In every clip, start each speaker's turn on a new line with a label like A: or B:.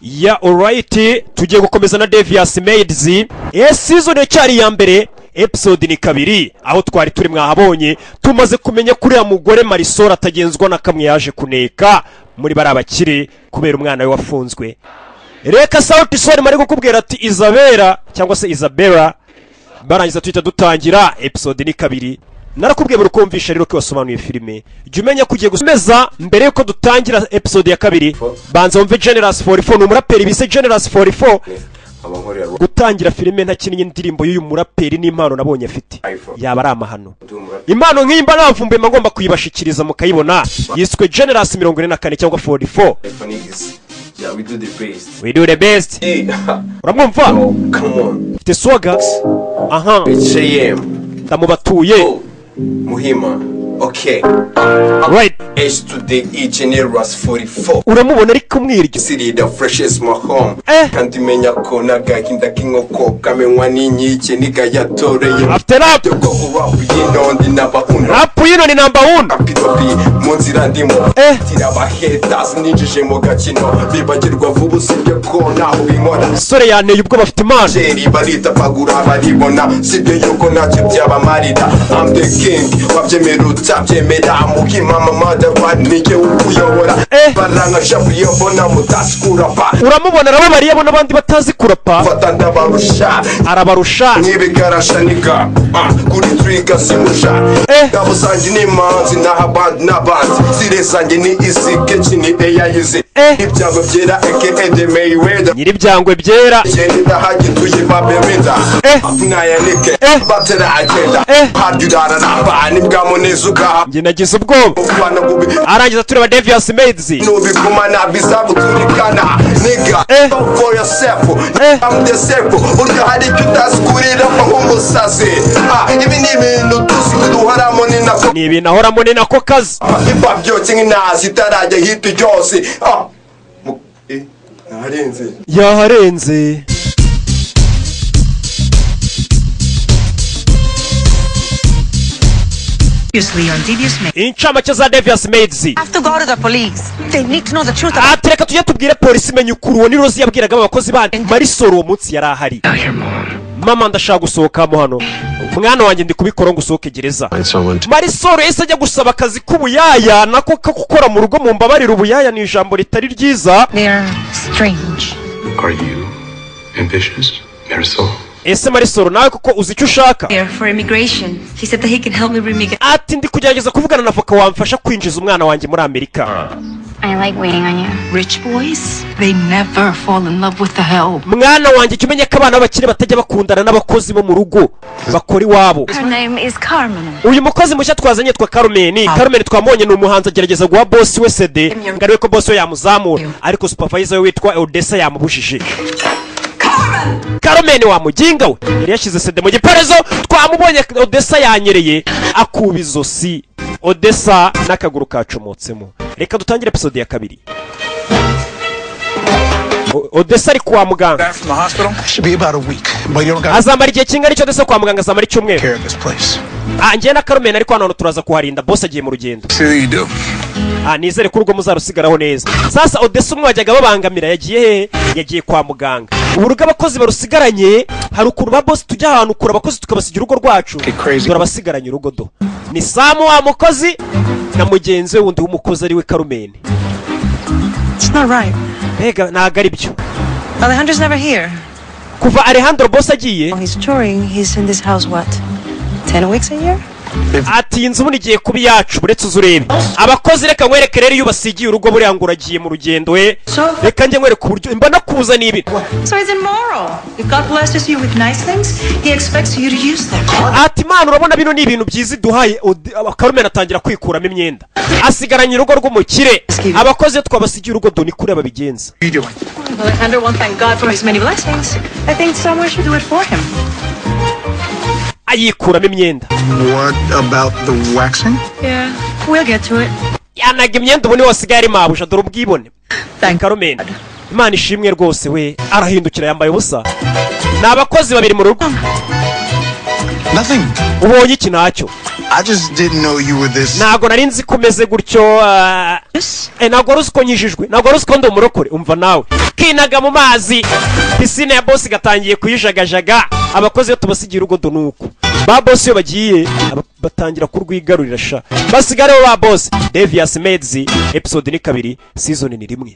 A: ya alright tugiye gukomeza na Devious Maids. Season cyari ya mbere, episode ni 2, aho twari turi mwahabonye tumaze kumenya kuri ya mugore Marisol atagenzwa na kamwe yaje kuneka muri barabakire kubera umwana we wafunzwe. Reka Sauti Sol mari gukubwira ati Isabella cyangwa se Isabella, barangiza twita dutangira episode ni 2. Narakubwiye buri kumvisha rero ko wasobanuye filime. Jya umenya kugiye gusomeza mbere yuko dutangira episode ya 2. Banza wumve Generous 44 n'umuraperi bise Generous 44. Gutangira filime nta kinyi indirimbo y'uyu muraperi n'impano nabonye afite. Yaba ari amahano. Impano nk'imba navumbuye ngomba kuyibashikiriza mukayibona. Yiswe Generous 44 cyangwa 44.
B: Yeah, we do the best.
A: We do the best.
B: Hey.
A: Uramwumva?
B: Oh, come on.
A: Fite swaga. Aha.
B: HM.
A: Ndamubatuye.
B: Oh, Muhima. Okay.
A: Right.
B: H to the E Generous 44.
A: Uramubona ari kumwiryo.
B: City the freshest my home. Kandi menya ko nagahinda k'inkoko kamenywa n'inkike nigayatoreye.
A: After rap. Rap yino ni number 1.
B: Pidobi munzira ndimo. Tiraba haters ninjije mu gakino. Bibagirwa vuba usibye ko naho binkora.
A: Sore yaneye ubwo bafite imana.
B: Jeri barita pagura baribona. Sibye yuko ntacyo byabamarira. I'm the king. Wabyemeruta byemera muhima mama nike ukuyobora baranga shabuye bona mutaskura pa. Uramubona
A: rabo Mariya bona abandi batazi kurapa.
B: Fatanda barusha
A: arabarusha
B: nibigarashanika kuri trigger simusha gabo sangi ni manzi na haband na band sire sangi ni isike chini eya yize ibyango byera aka the Mayweather
A: nyiri byangwe byera
B: yende ndahaje tuyibabe menda afnaya nike batera agenda hadurana na bani bwamunezuka
A: nge nagize ubwoba arangiza tureba Devious Maids
B: nubikumana bisabu turikana nigga for yourself I'm the self urya hari cyutaskurira aho musaze ibi ni ibintu duharamo ni nako
A: ni ibintu ahoramo ni nako kazi
B: ibabyo cy'inazi tarajya hito cyose narenze
A: yaharenze. Incamake za Devious Maids. Atereka tujye tubwire polisi menye ukuri uwo ni Rose yabwiraga abakozi bandi Marisol uwo munsi yari ahari. Mama ndashaka gusohokamo hano. Mwana wanjye ndi kubikora ngo usohoke gereza. Marisol yese ajya gusaba akazi k'ubuyaya nako gukora mu rugo mu mbabarira ubuyaya ni ijambo ritari ryiza.
C: Are you ambitious, Marisol?
A: Ese Marisol nawe kuko uzi icyo ushaka? Ati ndi kugerageza kuvugana na avoka wamfasha kwinjiza umwana wanjye muri Amerika.
D: I like waiting on you. Rich boys, they never fall in love with the help.
A: Mwana wanjye kimenye ko abana bakire batajya bakundana n'abakozi bo mu rugo bakora iwabo.
D: Her name is Carmen.
A: Uyu mukozi mushya twazanye twa Carmen. Carmen twamubonye ni umuhanzi agerageza guha boss we CD. Ngariwe ko boss we yamuzamura ariko supervisor we witwa Odessa yamubujije. Carmen wa mujinga we yari yashize CD mu giparezo twamubonye Odessa yanyereye akubizo si Odessa nakaguru kacomotsemo. Reka dutangire episode ya 2. Odessa ari kwa muganga. Azamara igihe kingana icyo Odessa kwa muganga azamara icyumweru. Ngiye na Carmen ariko hano turaza kuharinda boss agiye mu rugendo. Nizere ko urwo muzarusigaraho neza. Sasa Odessa umwe wajyaga babangamira yagiye he? Yagiye kwa muganga. Uburuga abakozi barusigaranye hari ukuntu ba boss tujya ahantu kura abakozi tukabasigira urugo rwacu. Turabasigaranye urugo do. Ni Samu wa mukozi na mugenzi we wundi w'umukozi ari we Carmen.
E: It's not right.
A: Ega naga ari byo.
E: Alejandro's never here.
A: Kuva Alejandro boss agiye.
E: He's touring. He's in this house what? 10 weeks a year?
A: Ati inzu buni giye kubi yacu buretse uzurebe. Abakozi reka nkwereke rero iyo basigiye urugo buri anguragiye mu rugendo we. Reka nje nkwereke uburyo imbana kuza nibi.
E: So it's immoral. If God blesses you with nice things, he expects you to use them.
A: Ati man urabona bino ni ibintu byiza duhaye. Carmen atangira kwikuramo imyenda. Asigaranye urugo rw'umukire. Abakozi twabasigiye urugo doni kuri ababigenza.
E: Alejandro won't thank God for his many blessings. I think someone should do it for him.
A: Ayikuramo imyenda.
C: What about the waxing?
E: Yeah, we'll get to it.
A: Yanaga imyenda ubone wasigaye ari mabusha dore ubwibone. Thank Carmen. Imana ishimwe rwose we arahindukira yambaye ubusa. Nabakozi babiri mu rugo.
C: Nothing.
A: ubonye iki nacyo
C: I just didn't know you were this.
A: ntago nari nzi ko umeze gutyo ntago wari uzi ko nkijijwe ntago wari uzi ko ndi umurokore umva nawe kinaga mu mazi pisine ya bosi gatangiye kuyijagajaga abakozi iyo tubasigira urugodo nuko ba bosi iyo bagiye batangira kurwigarurira sha basigareho ba bosi Devious Maids episode ni 2 season ni 1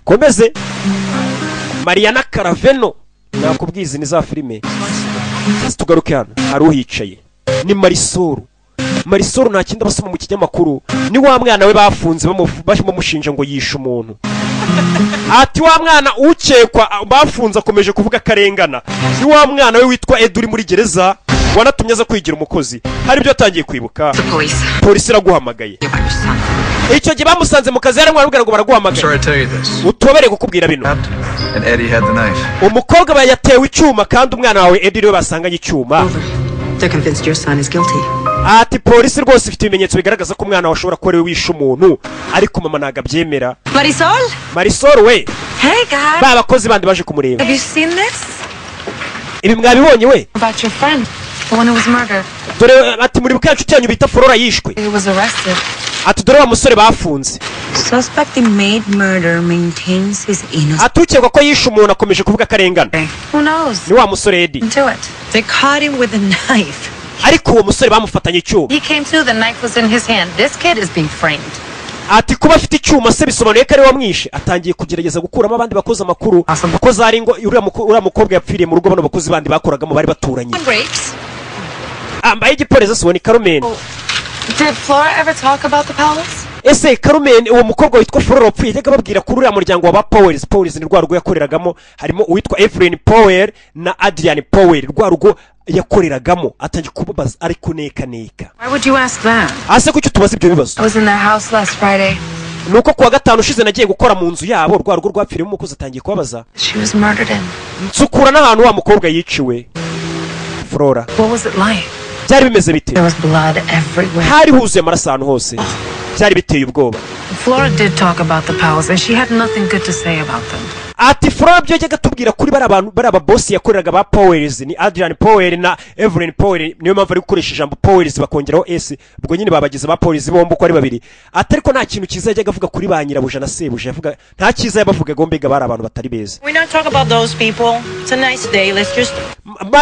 A: komeze Mariana Caraveno nakubwiza ni za filime tugaruke hano hari uhicaye ni Marisol nta kindi basoma mu kinyamakuru ni wa mwana we bafunze bamushinja ngo yishe umuntu ati wa mwana ukekwa bafunze akomeje kuvuga karengana ni wa mwana we witwa Eduri muri gereza wanatumye aza kwigira umukozi hari byo atangiye kwibuka polisi iraguhamagaye icyo gihe bamusanze mu kazi yari mwarubwira ngo baraguhamagaye utobere gukubwira bino umukobwa bayatewe icyuma kandi umwana wawe Eduri we basanganye icyuma ati polisi rwose ifite ibimenyetso bigaragaza ko umwana washobora ko ari we wishe umuntu ariko mama ntago abyemera Marisol we
F: Hey guys.
A: ba bakozi bandi baje kumureba
F: Have you seen this?
A: ibi mwabibonye we
F: About your friend, the one who was murdered.
A: dore ati muri bukacu cyanyu bita Flora yishwe
F: He was arrested.
A: ati dore wa musore bafunze
F: Suspect in made murder maintains his innocence.
A: atukekwa ko yishe umuntu akomeje kuvuga karengana
F: Who knows?
A: ni wa musore Edi
F: Into it.
E: They caught him with a knife.
A: ariko uwo musore bamufatanye icyuma
F: He came to, the knife was in his hand. This kid is being framed.
A: ati kuba afite icyuma se bisobanuye ko ari wamwishe atangiye kugerageza gukuramo abandi bakoze amakuru kuko zari ngo uriya mukobwa yapfiriye mu rugo bano bakozi bandi bakoragamo bari baturanye
F: Grapes.
A: ambaye igipolisi asubona Carmen
F: Did Flora ever talk about the palace?
A: ese Carmen uwo mukobwa witwa Flora wapfuye yajyaga babwira kuri uriya muryango wa ba Powers ni rwa rugo yakoreragamo harimo uwitwa Evelyn Powell na Adrian Powell rwa rugo yakoreragamo atangiye kubabaza ari kuneka.
F: Why would you ask that?
A: ase kucyo tubaza ibyo bibazo
F: I was in their house last Friday.
A: nuko kuwa gatanu ushize nagiye gukora mu nzu yabo rwa rugo rwapfiremo umukozi atangiye kubabaza
F: She was murdered in.
A: nsukura n'ahantu wa mukobwa yiciwe Flora
F: What was it like?
A: byari bimeze bite
F: There was blood everywhere.
A: hari huzuye amaraso ahantu hose byari biteye ubwoba
F: Flora did talk about the palace and she had nothing good to say about them.
A: ati Flora byo yajyaga tubwira kuri bari aba boss yakoreraga ba Powers ni Adrian Powell na Evelyn Powell niyo mpamvu ari gukoresha ijambo Powers bakongeraho S ubwo nyine babagize ba Powers bombo ko ari babiri atariko nta kintu kiza yajyaga avuga kuri ba nyirabuja na sebuja yavuga nta kiza yabavuga gombega bari abantu batari beza.
E: We're not talking about those people. It's a nice day. Let's just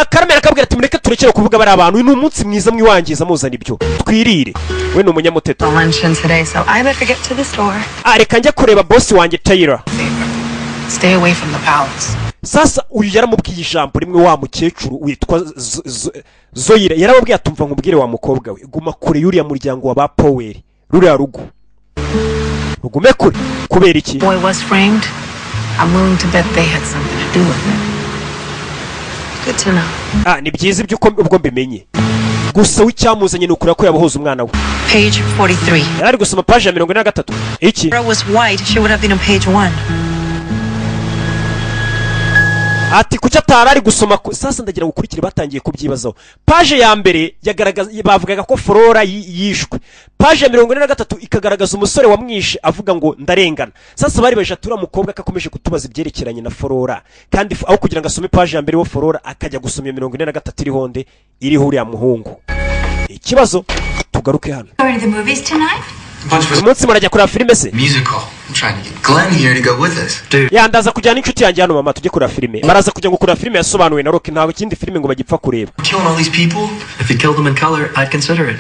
A: Carmen akabwira ati mureke turekere kuvuga bari abantu ni umunsi mwiza mwiwangiza muzana ibyo twirire we no munyamuteto
F: Luncheon today, so I better get to the store.
A: reka njya kureba boss wanjye Tyra.
F: Stay away from the palace.
A: Sasa uyu yaramubwiye ijambo rimwe wa mukecuru witwa Zoira yaramubwiye atumva nkubwire wa mukobwa we guma kure yuriya muryango wa ba Powell ruriya rugo rugume kure kubera iki
F: Boy was framed. I'm willing to bet they had something to do with it. Good to know.
A: ni byiza ibyo ubwo mbimenye gusa w'icyamuzanye ni ukuri ko yabahoza umwana we.
E: page 43.
A: Yari gusoma page ya 43 iki
E: If was white, she would have been on page 1.
A: ati kuki atarari gusoma sasa ndagira gukurikira batangiye kubyibazaho page ya mbere yagaragaza bavugaga ko Flora yishwe page ya 43 ikagaragaza umusore wamwishe avuga ngo ndarengana sasa bari bajatura mukobwa akakomeje kutubaza ibyerekeranye na Flora kandi aho kugira ngo asome page ya mbere wo Flora akajya gusoma 43 iri honde iri huriya muhungu ikibazo tugaruke hano
G: Going to the movies tonight?
A: umunsi murajya kureba filime se
C: Musical. I'm trying to get Glenn here to go with us. Dude.
A: yandaza kujyana inshuti yanjye hano mama tujye kureba filime baraza kujya gukora filime yasobanuwe na Rock ntawe kindi filime ngo bagipfa kureba
C: Killing all these people? If you killed them in color, I'd consider it.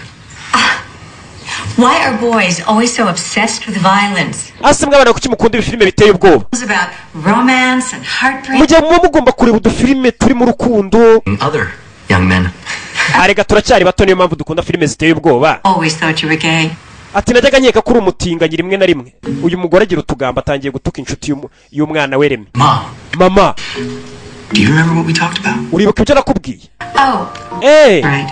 G: Why are boys always so obsessed with violence?
A: ase mwabana kuki mukunda ibi filime biteye ubwoba
G: It's about romance and heartbreak.
A: mujya mugomba kureba udufilime turi mu rukundo
C: Other young men.
A: arega turacyari bato niyo mpamvu dukunda filime ziteye ubwoba
G: Always thought you were gay.
A: ati najyaga nkeka kuri umutinganyi rimwe na rimwe uyu mugore agira utugamba atangiye gutuka inshuti y'umwana we Remy mama
C: Do you remember what we talked about?
A: uribuka ibyo nakubwiye
G: Oh, right.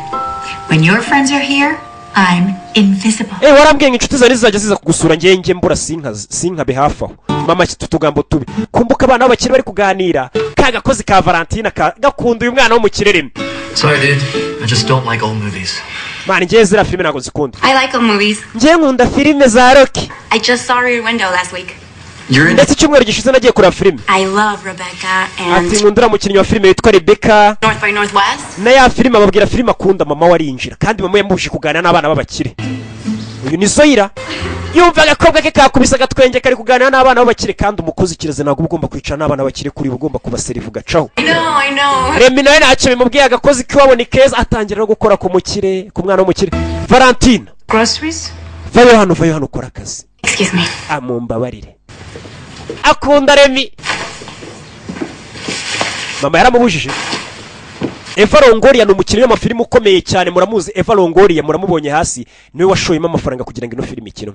G: When your friends are here, I'm invisible.
A: warambwiye ngo inshuti zari zizajya ziza kugusura njye mbura sinkabe hafi aho mama ati tutugambo tubi kumbuka abana b'abakire bari kuganira kagakozi ka Valentina gakunda uyu mwana wo mu kirere.
C: Sorry, dude. I just don't like old movies.
A: Mani njye zira filime ntago zikunda
G: I like old movies.
A: njye nkunda filime za Rocky.
G: I just saw Rear Window last week.
A: ndetse icyumweru gishize nagiye kureba filime
G: I love Rebecca and
A: ati nkundira umukinnyi wa filime witwa Rebecca
G: North by Northwest.
A: na ya filime ababwira filime akunda mama warinjira kandi mama yamubuje kuganira n'abana b'abakire uyu ni Zoira yumva agakobwa ke kakubise agatwenge kari kuganira n'abana b'abakire kandi umukozi kireze ntabwo ugomba kwicara n'abana b'abakire kuri ugomba kubaseriva ugacaho
G: I know.
A: Remi nawe ntacyo bimubwiye agakozi k'iwabo ni keza atangira no gukora ku mukire ku mwana w'umukire Valentine
E: Groceries?
A: vayo hano ukora akazi
G: Excuse me.
A: amumbabarire akunda Remi mama yaramubujije Eva Longoria ni umukinnyi w'amafilime ukomeye cyane muramuzi Eva Longoria muramubonye hasi niwe washoyemo amafaranga kugira ngo ino filime ikino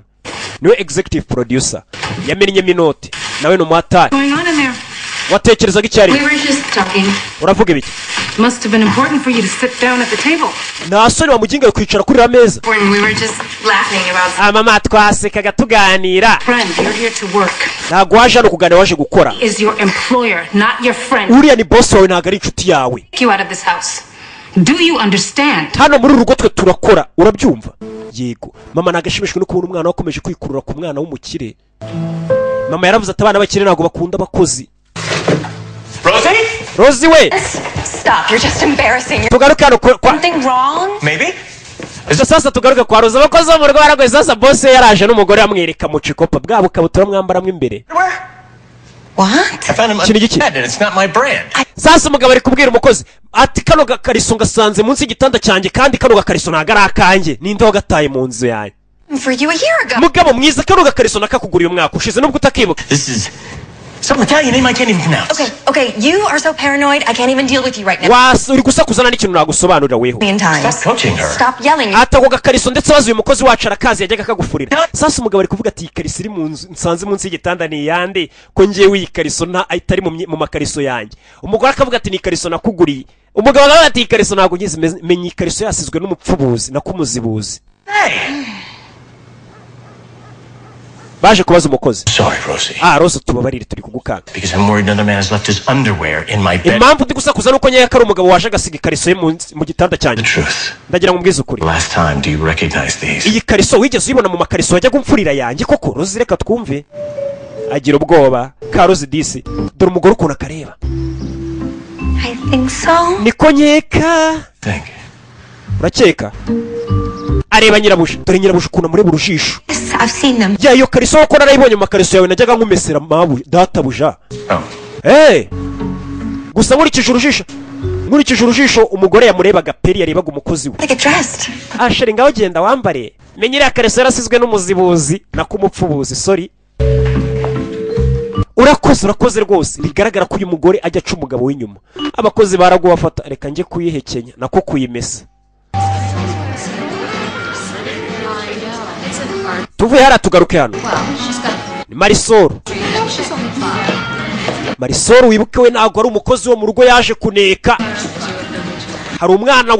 A: niwe executive producer yamennye minote nawe no muhatari
E: Going on in there?
A: watekerezaga iki ari
F: We were just talking.
A: uravuga ibiki
E: Must have been important for you to sit down at the table.
A: nta soni wamuginga kwicara kuri ameza
F: When we were just laughing about
A: mama twasekaga tuganira
E: Friend, you're here to work.
A: ntabwo waje hano kuganira waje gukora
E: Is your employer, not your friend.
A: uriya ni boss wawe ntabwo ari inshuti yawe
E: Kick you out of this house. Do you understand?
A: hano muri uru rugo twe turakora urabyumva yego mama nagashimishwe no kubona umwana wakomeje kwikurura ku mwana w'umukire mama yaravuze ati abana bakire ntabwo bakunda abakozi Rosie we
F: stop, you're just embarrassing.
A: tugaruke hano kwa
F: Something wrong?
H: Maybe?
A: sasa tugaruke kwa Rosie abakozi bo mu rugo baragoye sasa boss yaraje n'umugore amwereka mu cikopa bwabo kabutura mwambaramwe imbere
F: What?
H: I found him
A: Kintu giki?
H: undead and it's not my brand.
A: sasa umugabo ari kubwira umukozi ati kano gakariso ngasanze munsi y'igitanda cyanjye kandi kano gakariso ntago ari akanjye ninde wagataye mu nzu yanjye
F: For you a year ago.
A: mugabo mwiza kano gakariso nakakuguriye umwaka ushize nubwo utakibuka
H: This is some Italian name I can't even pronounce.
F: Okay, you are so paranoid, I can't even deal with you right now.
A: uri gusakuzana n'ikintu nagusobanurira weho
F: In time.
H: Stop coaching her.
F: Stop yelling.
A: ati ako gakariso ndetse wazuye umukozi wacu arakazi yajyaga kagufurira sasa umugabo ari kuvuga ati iyi kariso iri mu nzu nsanze munsi y'igitanda ni iyande ko ngewe iyi kariso itari mu makariso yanjye umugore akavuga ati ni ikariso nakuguriye umugabo akavuga ati iyi kariso ntabwo ngize menya iyi kariso yasizwe n'umupfubuzi nakumuzibuzi baje kubaza umukozi
H: Sorry, Rosie.
A: Rose tubabarire turi kugukanga
H: Because I'm worried another man has left his underwear in my bed.
A: impamvu ndi gusakuza nuko nyeye ko ari umugabo waje agasiga ikariso ye mu gitanda
H: The
A: cyanjye
H: truth.
A: ndagira ngo mbwize ukuri
H: Last time, do you recognize these?
A: iyi kariso wigeze uyibona mu makariso wajyaga umfurira yanjye koko Rosie reka twumve agira ubwoba ka Rosie disi dore umugore ukuntu akareba
F: I think so.
A: niko nkeka
H: Think.
A: urakeka areba nyirabuja dore nyirabuja ukuntu amureba urujisho
F: Yes, I've seen them.
A: ya iyo kariso wako narayibonye mu makariso yawe najyaga nkumesera databuja
H: Oh.
A: gusa nkurikije urujisho umugore yamurebaga peri yarebaga umukozi we
F: They get dressed.
A: asheri ngaho genda wambare menye iriya kariso yarasizwe n'umuzibuzi nakumupfubuzi sorry urakoze rwose bigaragara ko uyu mugore ajya aca umugabo w'inyuma abakozi baraguha bafata reka njye kuyihekenya nako kuyimesa tuvuye hariya tugaruke hano ni Marisol wibuke we ntabwo ari umukozi wo mu rugo yaje kuneka hari umwana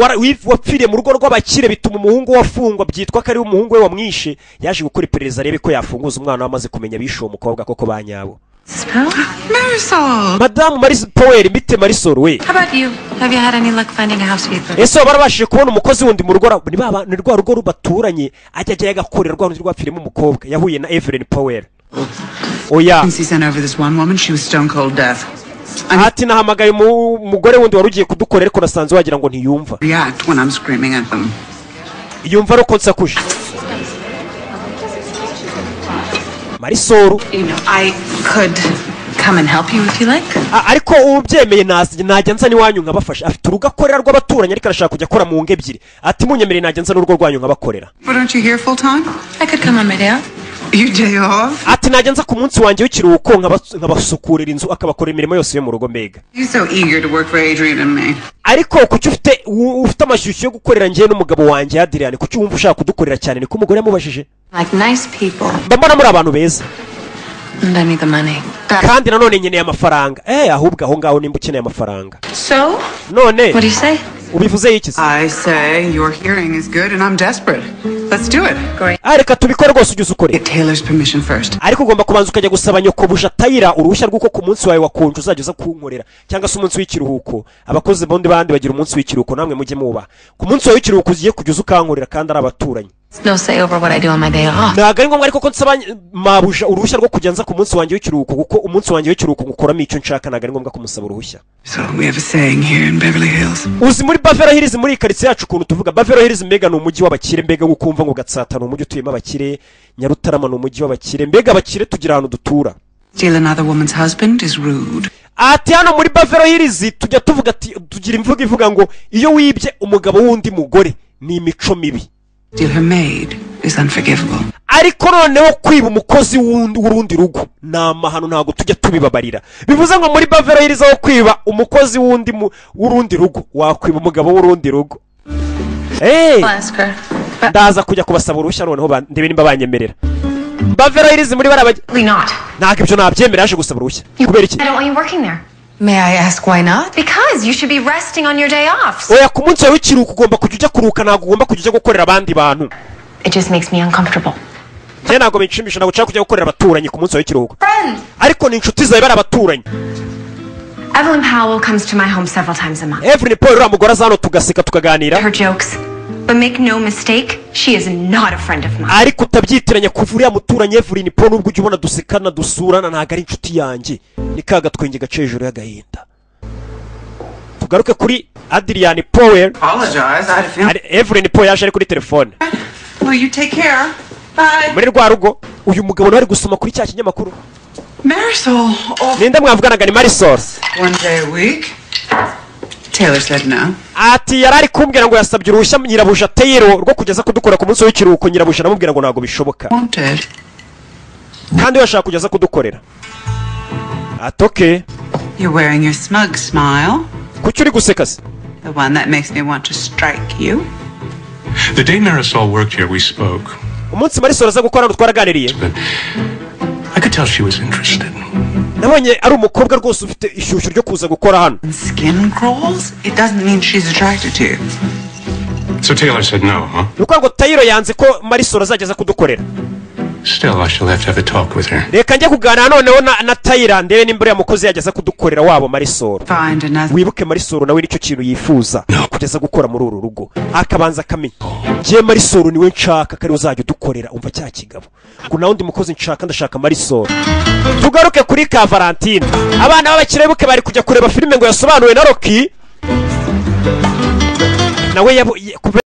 A: wapfiriye mu rugo rw'abakire bituma umuhungu wafungwa byitwa ko ari umuhungu we wamwishe yaje gukora iperereza arebe ko yafunguza umwana wamaze kumenya bishe uwo mukobwa koko banyabo
E: Marisol.
A: Madamu Marisol mbite Marisol we
E: How about you? Have you had any luck finding a housekeeper?
A: ese barabashije kubona umukozi wundi mu rugo ni rwa rugo rubaturanye ajya agakorera rwa rundi rwapfiremo umukobwa yahuye na Evelyn Powell oya
I: He sent over this one woman, she was stone cold deaf.
A: ati nahamagaye umugore wundi wari ugiye kudukorera ariko nasanze wagira ngo ntiyumva
I: React when I'm screaming at them.
A: yumva ari uko nsakuje Marisol
I: You know, I could come and help you if you like.
A: ariko ubyemeye najya nza n'iwanyu nkabafasha afite urugo akorera rw'abaturanyi ariko arashaka kujya akora mu ngo ebyiri ati munyemereye najya nza n'urugo rwanyu nkabakorera
I: But aren't you here full time?
E: I could come on my day off.
I: You day off?
A: ati najya nza ku munsi wanjye w'ikiruhuko nkabasukurira inzu akabakorera imirimo yose yo mu rugo mbega
I: You're so eager to work for Adrian and me.
A: ariko kuki ufite amashyushyu yo gukorera njyewe n'umugabo wanjye Adrian kuki wumva ushaka kudukorera cyane niko umugore yamubajije
E: Like nice people.
A: mbona muri abantu beza
E: And I need the money.
A: kandi nanone nkeneye amafaranga ahubwo aho ngaho nimba ukeneye amafaranga
E: So?
A: none
E: What do you say?
A: ubivuze iki se
I: I say your hearing is good and I'm desperate. Let's do it.
E: Great.
A: reka tubikore rwose ujye ukore
I: Get Taylor's permission first.
A: ariko ugomba kubanza ukajya gusaba nyokobuja Tayira uruhushya rw'uko ku munsi wawe wakonje uzajya uza kunkorera cyangwa se umunsi w'ikiruhuko abakozi bondi bandi bagira umunsi w'ikiruhuko namwe mujye muba ku munsi wawe w'ikiruhuko ugiye kujya ukankorera kandi ari abaturanyi
F: No say over what I do on my day off.
A: ntabwo ari ngombwa ariko ko nsaba mabuja uruhushya rwo kujya nza ku munsi wanjye w'ikiruhuko kuko umunsi wanjye w'ikiruhuko ngukoramo icyo nshaka ntabwo ari ngombwa kumusaba uruhushya.
I: So we have a saying here in Beverly Hills.
A: uzi muri Beverly Hills muri karitsiye yacu ukuntu tuvuga Beverly Hills mbega ni umujyi w'abakire mbega ukumva ngo Gatsata ni umujyi utuyemo abakire Nyarutarama ni umujyi w'abakire mbega abakire tugira ahantu dutura.
I: Steal another woman's husband is rude.
A: ati hano muri Beverly Hills tujya tuvuga ati tugira imvugo ivuga ngo iyo wibye umugabo w'undi mugore ni imico mibi.
I: Steal her maid is unforgivable.
A: ariko noneho kwiba umukozi w'urundi rugo ni amahano ntabwo tujya tubibabarira. bivuze ngo muri Beverly Hills aho kwiba umukozi w'urundi rugo wakwiba umugabo w'urundi rugo. ndaza kujya kubasaba uruhushya noneho ndebe nimba banyemerera. Beverly Hills muri ntabwo ibyo nabyemera yaje gusaba uruhushya kubera iki?
F: May I ask why not?
J: Because you should be resting on your day off.
A: oya ku munsi wawe w'ikiruhuko ugomba kujya ujya kuruhuka ntabwo ugomba kujya ujya gukorera abandi bantu.
J: It just makes me uncomfortable.
A: njye ntabwo binshimisha ntabwo nshaka kujya gukorera abaturanyi ku munsi wawe w'ikiruhuko. ariko ni inshuti zawe bari abaturanyi.
J: Evelyn Powell comes to my home several times a month.
A: Evelyn Powell uriya mugore aza hano tugaseka tukaganira.
J: Her jokes. But make no mistake, she is not a friend of mine.
A: ariko utabyitiranya kuva uriya muturanyi Evelyn Powell nubwo ujya ubona dusekana dusurana ntabwo ari inshuti yanjye. ni ka gatwenge gace hejuru y'agahinda. tugaruke kuri Adrian Powell. Evelyn Powell yaje ari kuri telefone.
I: Well, you take care. Bye.
A: muri rwa rugo uyu mugabo nawe ari gusoma kuri cya kinyamakuru.
I: Marisol.
A: ninde mwavuganaga ni Marisol.
I: One day a week. Taylor said no.
A: ati yari ari kumbwira ngo yasabye uruhushya nyirabuja Taylor rwo kugeza kudukora ku munsi w'ikiruhuko nyirabuja aramubwira ngo ntabwo bishoboka. kandi yashaka kugeza kudukorera. atoke.
I: You're wearing your smug smile.
A: kuki uri guseka se?
I: The one that makes me want to strike you.
K: The day Marisol worked here, we spoke.
A: umunsi Marisol aza gukora hano twaraganiriye.
K: I could tell she was interested.
A: nabonye ari umukobwa rwose ufite ishyushyu ryo kuza gukora hano.
I: Skin crawls? It doesn't mean she's attracted to you.
K: So Taylor said no, huh?
A: nuko ngo Taylor yanze ko Marisol azageza kudukorera.
K: Still, I shall have a talk with her.
A: reka njye kuganira noneho na Taylor ndebe nimba uriya mukozi yageza kudukorera wabo Marisol. wibuke Marisol nawe nicyo kintu yifuza kugeza gukora muri uru rugo akabanza akamenya njye Marisol niwe nshaka kari uzajya udukorera umva cya kigabo ngo nawe undi mukozi nshaka ndashaka Marisol. tugaruke kuri ka Valentine. abana b'abakirebuke bari kujya kureba filime ngo yasobanuwe na Rocky nawe